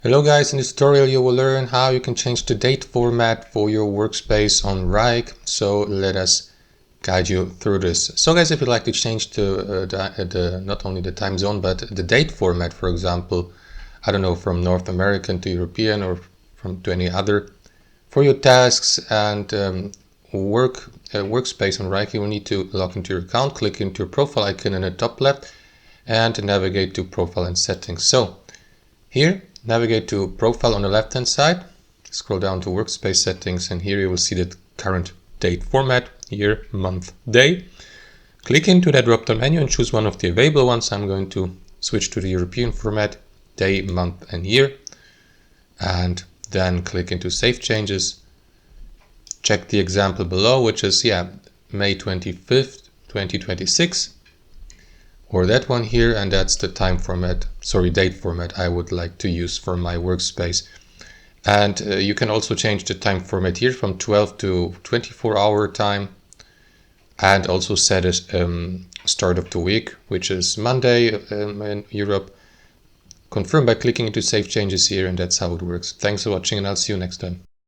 Hello guys, in this tutorial you will learn how you can change the date format for your workspace on Wrike. So let us guide you through this. So guys, if you'd like to change not only the time zone but the date format, for example, I don't know, from North American to European or to any other, for your tasks and workspace on Wrike, you will need to log into your account, click into your profile icon in the top left and navigate to profile and settings. So here, navigate to profile on the left hand side, scroll down to workspace settings, and here you will see the current date format, year, month, day. Click into that drop down menu and choose one of the available ones. I'm going to switch to the European format, day, month and year, and then click into save changes. Check the example below, which is May 25th 2026, or that one here, and that's the date format I would like to use for my workspace. And you can also change the time format here from 12 to 24-hour time, and also set a start of the week, which is Monday in Europe. Confirm by clicking into save changes here, and that's how it works. Thanks for watching, and I'll see you next time.